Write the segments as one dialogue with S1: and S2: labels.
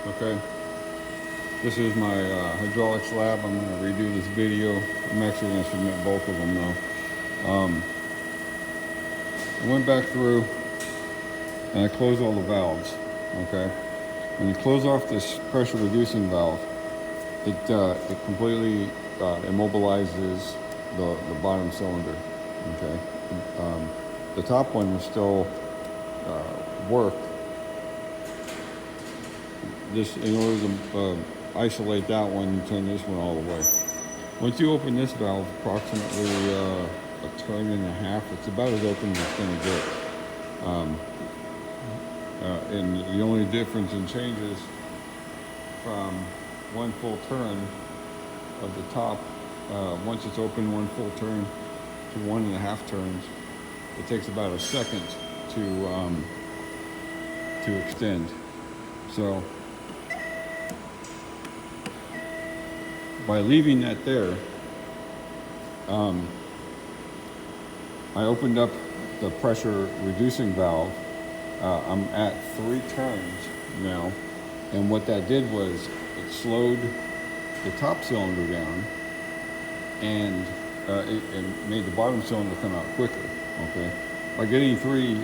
S1: Okay, this is my hydraulics lab. I'm going to redo this video. I'm actually going to submit both of them though. I went back through and I closed all the valves. Okay, when you close off this pressure reducing valve, it completely immobilizes the bottom cylinder. Okay, the top one will still work. This, in order to isolate that one, you turn this one all the way. Once you open this valve, approximately a turn and a half, it's about as open as it's going to get. And the only difference in changes from one full turn of the top, once it's open one full turn to 1.5 turns, it takes about a second to extend. So by leaving that there, I opened up the pressure reducing valve. I'm at 3 turns now, and what that did was it slowed the top cylinder down, and it made the bottom cylinder come out quicker. Okay, by getting 3,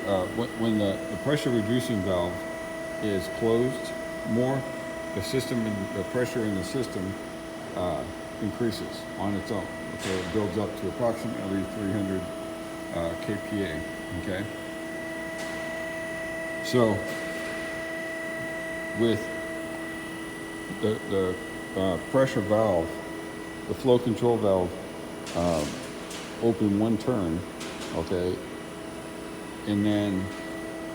S1: when the pressure reducing valve is closed more, the pressure in the system increases on its own. So it builds up to approximately 300 kPa. Okay. So with the pressure valve, the flow control valve, open 1 turn, okay, and then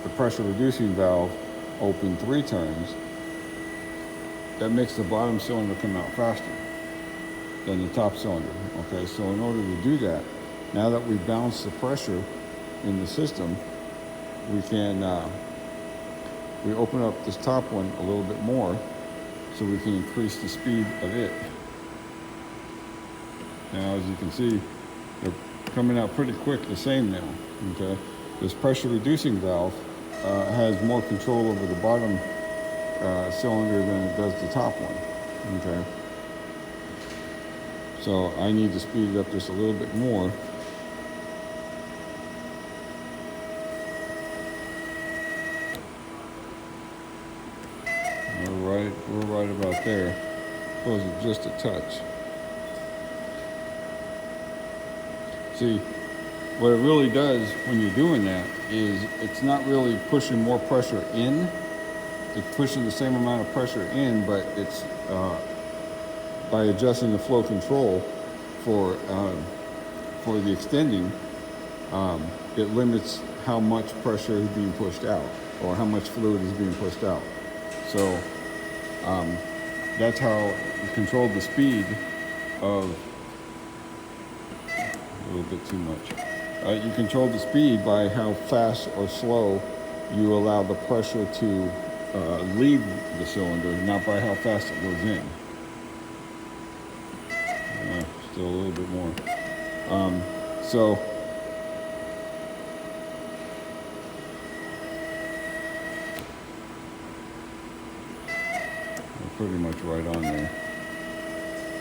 S1: the pressure reducing valve open 3 turns, that makes the bottom cylinder come out faster than the top cylinder. Okay, so in order to do that, now that we've balanced the pressure in the system, we can we open up this top one a little bit more so we can increase the speed of it. Now, as you can see, they're coming out pretty quick, the same now. Okay, this pressure reducing valve has more control over the bottom cylinder than it does the top one. Okay, so I need to speed it up just a little bit more. We're right about there. Close it just a touch. See, what it really does when you're doing that is it's not really pushing more pressure in. It's pushing the same amount of pressure in, but it's by adjusting the flow control for the extending, it limits how much pressure is being pushed out or how much fluid is being pushed out. So that's how you control the speed of a little bit too much. You control the speed by how fast or slow you allow the pressure to leave the cylinder, not by how fast it goes in. Still a little bit more. So we're pretty much right on there.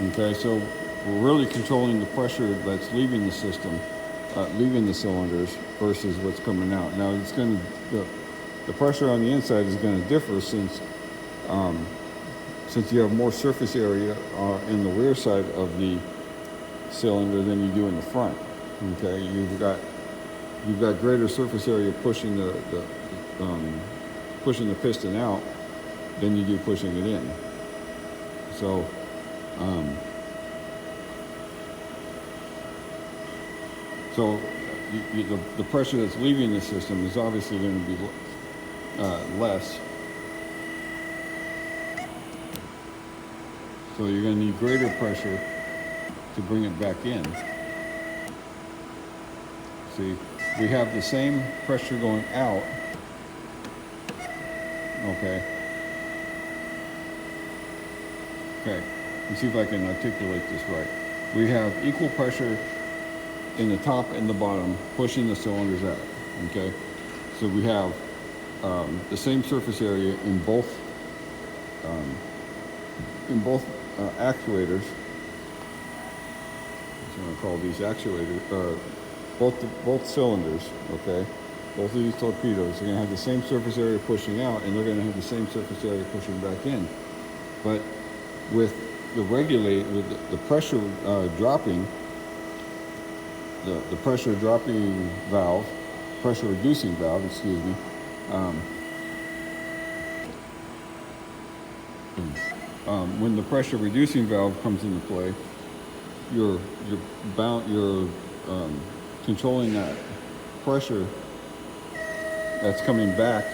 S1: Okay, so we're really controlling the pressure that's leaving the system, leaving the cylinders versus what's coming out. Now it's going to the pressure on the inside is going to differ since you have more surface area in the rear side of the cylinder than you do in the front. Okay, you've got greater surface area pushing the piston out than you do pushing it in. So the pressure that's leaving the system is obviously going to be less. So you're going to need greater pressure to bring it back in. See, we have the same pressure going out. Okay. Okay, let's see if I can articulate this right. We have equal pressure in the top and the bottom pushing the cylinders out. Okay, so we have the same surface area in both in both actuators, I'm going to call these actuators, both cylinders, okay? Both of these torpedoes are going to have the same surface area pushing out, and they're going to have the same surface area pushing back in. But with the pressure dropping, the pressure dropping valve, pressure reducing valve, excuse me, when the pressure reducing valve comes into play, you're controlling that pressure that's coming back